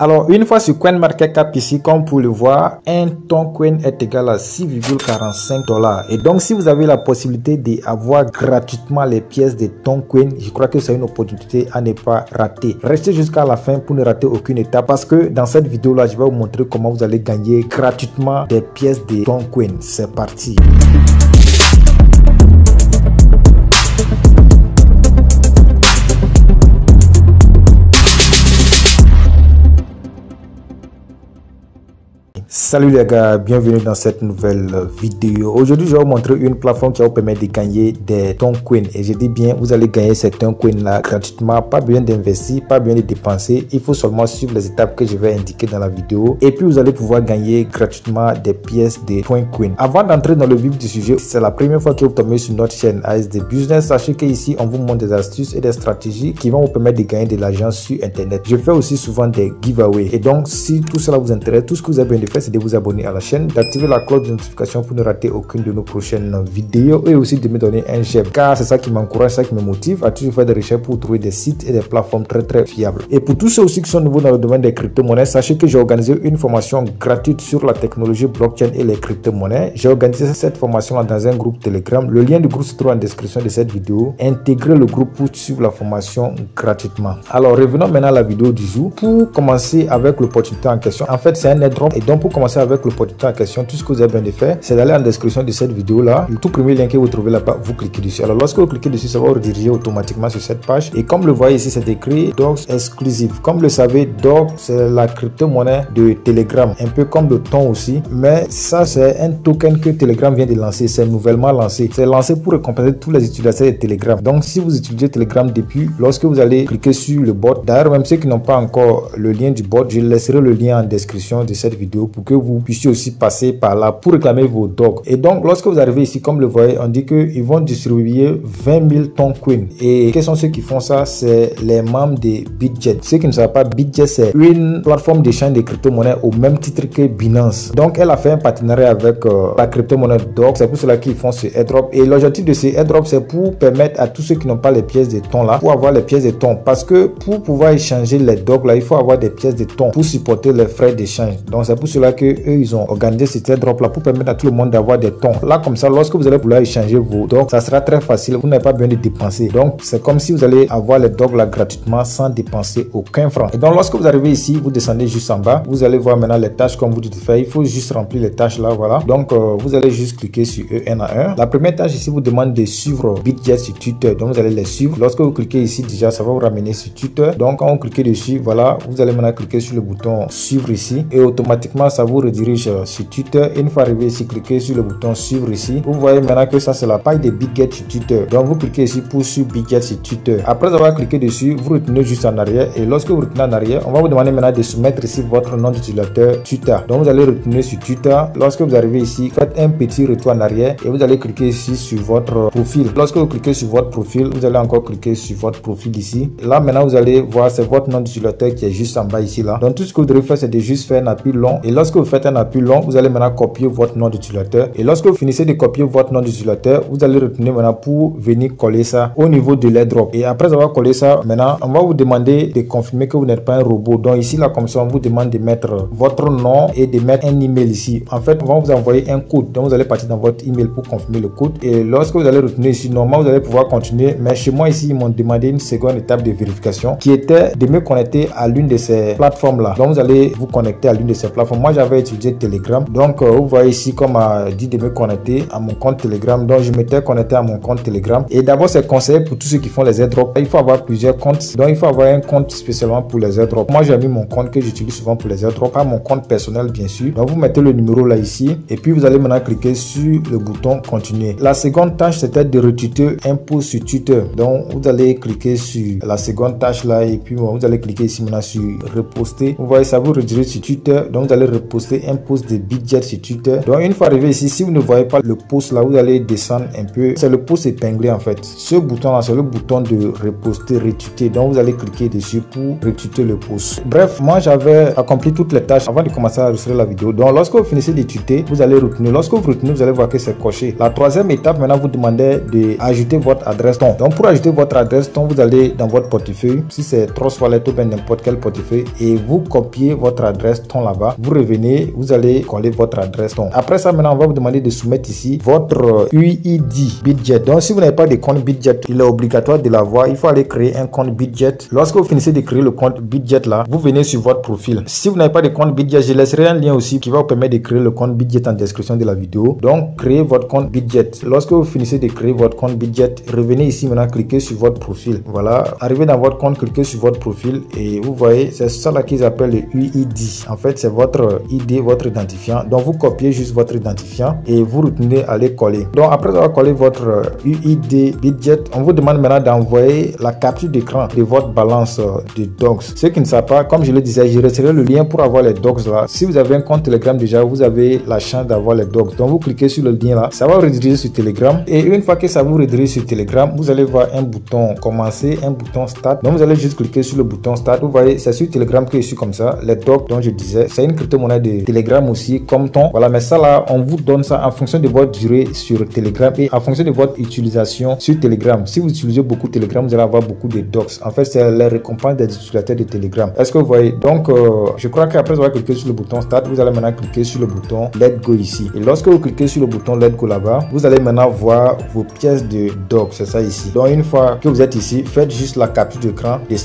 Alors, une fois sur CoinMarketCap ici, comme vous pouvez le voir, un Toncoin est égal à 6,45 $. Et donc, si vous avez la possibilité d'avoir gratuitement les pièces de Toncoin, je crois que c'est une opportunité à ne pas rater. Restez jusqu'à la fin pour ne rater aucune étape parce que dans cette vidéo-là, je vais vous montrer comment vous allez gagner gratuitement des pièces de Toncoin. C'est parti. Salut les gars, bienvenue dans cette nouvelle vidéo. Aujourd'hui, je vais vous montrer une plateforme qui va vous permettre de gagner des Toncoin. Et je dis bien, vous allez gagner ces Toncoin là gratuitement. Pas besoin d'investir, pas besoin de dépenser. Il faut seulement suivre les étapes que je vais indiquer dans la vidéo. Et puis, vous allez pouvoir gagner gratuitement des pièces de Toncoin. Avant d'entrer dans le vif du sujet, si c'est la première fois que vous tombez sur notre chaîne ASD Business, sachez qu'ici, on vous montre des astuces et des stratégies qui vont vous permettre de gagner de l'argent sur Internet. Je fais aussi souvent des giveaways. Et donc, si tout cela vous intéresse, tout ce que vous avez besoin de faire, c'est de vous abonner à la chaîne, d'activer la cloche de notification pour ne rater aucune de nos prochaines vidéos et aussi de me donner un j'aime car c'est ça qui m'encourage, ça qui me motive à toujours faire des recherches pour trouver des sites et des plateformes très fiables. Et pour tous ceux aussi qui sont nouveaux dans le domaine des crypto-monnaies, sachez que j'ai organisé une formation gratuite sur la technologie blockchain et les crypto-monnaies. J'ai organisé cette formation là dans un groupe Telegram. Le lien du groupe se trouve en description de cette vidéo. Intégrez le groupe pour suivre la formation gratuitement. Alors revenons maintenant à la vidéo du jour. Pour commencer avec l'opportunité en question, en fait c'est un airdrop et donc pour commencer avec l'opportunité en question, tout ce que vous avez besoin de faire, c'est d'aller en description de cette vidéo là. Le tout premier lien que vous trouvez là-bas, vous cliquez dessus. Alors lorsque vous cliquez dessus, ça va vous rediriger automatiquement sur cette page. Et comme le voyez ici, c'est écrit Dogs Exclusive. Comme vous le savez, Dog c'est la crypto-monnaie de Telegram, un peu comme le ton aussi. Mais ça c'est un token que Telegram vient de lancer, c'est nouvellement lancé. C'est lancé pour récompenser tous les utilisateurs de Telegram. Donc si vous utilisez Telegram depuis, lorsque vous allez cliquer sur le bot, d'ailleurs même ceux qui n'ont pas encore le lien du bot, je laisserai le lien en description de cette vidéo pour que vous puissiez aussi passer par là pour réclamer vos dogs. Et donc lorsque vous arrivez ici, comme le voyez, on dit qu'ils vont distribuer 20 000 Toncoin. Et quels sont ceux qui font ça? C'est les membres de Bitget. Ceux qui ne savent pas, Bitget c'est une plateforme d'échange de crypto-monnaies au même titre que Binance. Donc elle a fait un partenariat avec la crypto-monnaie Dog. C'est pour cela qu'ils font ce airdrop. Et l'objectif de ce airdrop, c'est pour permettre à tous ceux qui n'ont pas les pièces de Ton là, pour avoir les pièces de Ton. Parce que pour pouvoir échanger les dogs là, il faut avoir des pièces de Ton pour supporter les frais d'échange. Donc c'est pour cela que eux ils ont organisé cet airdrop là pour permettre à tout le monde d'avoir des tons. Là comme ça, lorsque vous allez vouloir échanger vos dogs, ça sera très facile. Vous n'avez pas besoin de dépenser. Donc c'est comme si vous allez avoir les dogs là gratuitement sans dépenser aucun franc. Et donc lorsque vous arrivez ici, vous descendez juste en bas. Vous allez voir maintenant les tâches comme vous dites faire. Il faut juste remplir les tâches là, voilà. Donc vous allez juste cliquer sur eux un à un. La première tâche ici vous demande de suivre Bitget sur Twitter. Donc vous allez les suivre. Lorsque vous cliquez ici déjà, ça va vous ramener sur Twitter. Donc quand vous cliquez dessus, voilà, vous allez maintenant cliquer sur le bouton suivre ici et automatiquement ça vous redirige sur Twitter. Une fois arrivé ici, cliquez sur le bouton suivre ici. Vous voyez maintenant que ça c'est la page de Bitget sur Twitter. Donc vous cliquez ici pour suivre Bitget sur Twitter. Après avoir cliqué dessus, vous retenez juste en arrière et lorsque vous retenez en arrière, on va vous demander maintenant de soumettre ici votre nom d'utilisateur Twitter. Donc vous allez retenir sur Twitter. Lorsque vous arrivez ici, faites un petit retour en arrière et vous allez cliquer ici sur votre profil. Lorsque vous cliquez sur votre profil, vous allez encore cliquer sur votre profil ici. Là maintenant vous allez voir c'est votre nom d'utilisateur qui est juste en bas ici là. Donc tout ce que vous devez faire c'est de juste faire un appui long et lorsque vous faites un appui long, vous allez maintenant copier votre nom d'utilisateur et lorsque vous finissez de copier votre nom d'utilisateur, vous allez retenir maintenant pour venir coller ça au niveau de l'airdrop. Et après avoir collé ça, maintenant on va vous demander de confirmer que vous n'êtes pas un robot. Donc ici là comme ça on vous demande de mettre votre nom et de mettre un email ici. En fait on va vous envoyer un code, donc vous allez partir dans votre email pour confirmer le code et lorsque vous allez retenir ici, normalement vous allez pouvoir continuer, mais chez moi ici ils m'ont demandé une seconde étape de vérification qui était de me connecter à l'une de ces plateformes là. Donc vous allez vous connecter à l'une de ces plateformes. Moi j'avais utilisé Telegram, donc vous voyez ici comme a dit de me connecter à mon compte Telegram. Donc je m'étais connecté à mon compte Telegram et d'abord c'est conseillé pour tous ceux qui font les airdrops. Il faut avoir plusieurs comptes, donc il faut avoir un compte spécialement pour les airdrops. Moi j'ai mis mon compte que j'utilise souvent pour les airdrops, pas mon compte personnel bien sûr. Donc vous mettez le numéro là ici et puis vous allez maintenant cliquer sur le bouton continuer. La seconde tâche c'était de retweeter un post sur Twitter. Donc vous allez cliquer sur la seconde tâche là et puis vous allez cliquer ici maintenant sur reposter. Vous voyez ça vous redirige sur Twitter, donc vous allez reposter un post de budget sur Twitter. Donc une fois arrivé ici, si vous ne voyez pas le post là, vous allez descendre un peu. C'est le post épinglé en fait. Ce bouton là, c'est le bouton de reposter, retweeter. Donc vous allez cliquer dessus pour retweeter le post. Bref, moi j'avais accompli toutes les tâches avant de commencer à enregistrer la vidéo. Donc lorsque vous finissez de tweeter, vous allez retenir. Lorsque vous retenez, vous allez voir que c'est coché. La troisième étape, maintenant vous demandez d'ajouter votre adresse ton. Donc pour ajouter votre adresse ton, vous allez dans votre portefeuille, si c'est Trust Wallet ou bien n'importe quel portefeuille, et vous copiez votre adresse ton là-bas. Vous revenez, vous allez coller votre adresse ton. Après ça, maintenant on va vous demander de soumettre ici votre UID Bitget. Donc si vous n'avez pas de compte Bitget, il est obligatoire de l'avoir. Il faut aller créer un compte Bitget. Lorsque vous finissez de créer le compte Bitget là, vous venez sur votre profil. Si vous n'avez pas de compte Bitget, je laisserai un lien aussi qui va vous permettre de créer le compte Bitget en description de la vidéo. Donc créez votre compte Bitget. Lorsque vous finissez de créer votre compte Bitget, revenez ici maintenant, cliquez sur votre profil. Voilà, arrivez dans votre compte, cliquez sur votre profil et vous voyez, c'est ça là qu'ils appellent le UID. En fait, c'est votre ID, votre identifiant. Donc vous copiez juste votre identifiant et vous retenez à les coller. Donc après avoir collé votre UID Bitget, on vous demande maintenant d'envoyer la capture d'écran de votre balance de docs. Ceux qui ne savent pas, comme je le disais, je retirerai le lien pour avoir les docs là. Si vous avez un compte Telegram déjà, vous avez la chance d'avoir les docs. Donc vous cliquez sur le lien là, ça va vous rediriger sur Telegram. Et une fois que ça vous redirige sur Telegram, vous allez voir un bouton commencer, un bouton start. Donc vous allez juste cliquer sur le bouton start. Vous voyez, c'est sur Telegram que je suis comme ça. Les docs dont je disais, c'est une crypto-monnaie de Telegram aussi, comme ton. Voilà, mais ça là, on vous donne ça en fonction de votre durée sur Telegram et en fonction de votre utilisation sur Telegram. Si vous utilisez beaucoup Telegram, vous allez avoir beaucoup de docs. En fait, c'est les récompenses des utilisateurs de Telegram. Est-ce que vous voyez? Donc, je crois qu'après avoir cliqué sur le bouton start, vous allez maintenant cliquer sur le bouton Let Go ici. Et lorsque vous cliquez sur le bouton Let Go là-bas, vous allez maintenant voir vos pièces de docs. C'est ça ici. Donc, une fois que vous êtes ici, faites juste la capture d'écran de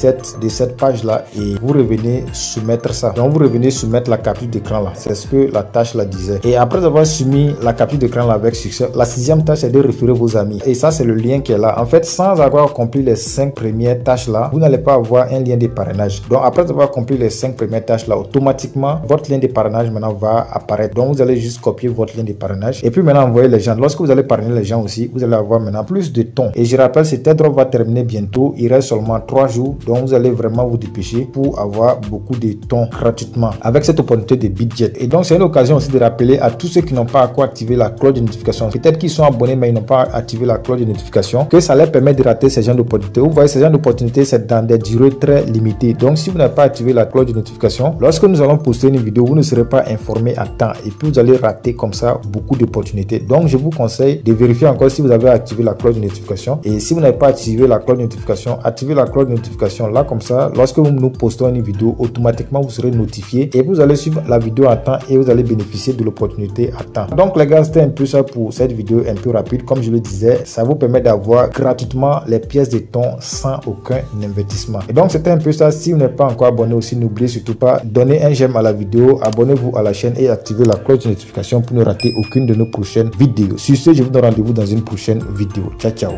cette page là et vous revenez soumettre ça. Donc, vous revenez soumettre la capture d'écran là. C'est ce que la tâche là disait. Et après avoir soumis la capture d'écran là avec succès, la sixième tâche c'est de référer vos amis. Et ça, c'est le lien qui est là. En fait, sans avoir accompli les 5 premières tâches là, vous n'allez pas avoir un lien de parrainage. Donc, après avoir accompli les 5 premières tâches là, automatiquement, votre lien de parrainage maintenant va apparaître. Donc, vous allez juste copier votre lien de parrainage et puis maintenant envoyer les gens. Lorsque vous allez parrainer les gens aussi, vous allez avoir maintenant plus de temps. Et je rappelle, cet airdrop va terminer bientôt. Il reste seulement 3 jours. Donc, vous allez vraiment vous dépêcher pour avoir beaucoup de temps gratuitement avec cette opportunité de Bitget. Et donc, c'est une occasion aussi de rappeler à tous ceux qui n'ont pas encore activé la cloche de notification. Peut-être qu'ils sont abonnés, mais ils n'ont pas activé la cloche de notification, que ça leur permet de rater ces genres d'opportunités. Vous voyez, ces genres d'opportunités, c'est dans des durées très limitées. Donc, si vous n'avez pas activé la cloche de notification, lorsque nous allons poster une vidéo, vous ne serez pas informé à temps et puis vous allez rater comme ça beaucoup d'opportunités. Donc, je vous conseille de vérifier encore si vous avez activé la cloche de notification. Et si vous n'avez pas activé la cloche de notification, activez la cloche de notification là comme ça. Lorsque nous postons une vidéo, automatiquement vous serez notifié et vous allez suivre la vidéo à temps et vous allez bénéficier de l'opportunité à temps. Donc les gars, c'était un peu ça pour cette vidéo un peu rapide. Comme je le disais, ça vous permet d'avoir gratuitement les pièces de thon sans aucun investissement. Et donc c'était un peu ça. Si vous n'êtes pas encore abonné aussi, n'oubliez surtout pas donner un j'aime à la vidéo, abonnez-vous à la chaîne et activez la cloche de notification pour ne rater aucune de nos prochaines vidéos. Sur ce, je vous donne rendez-vous dans une prochaine vidéo. Ciao ciao.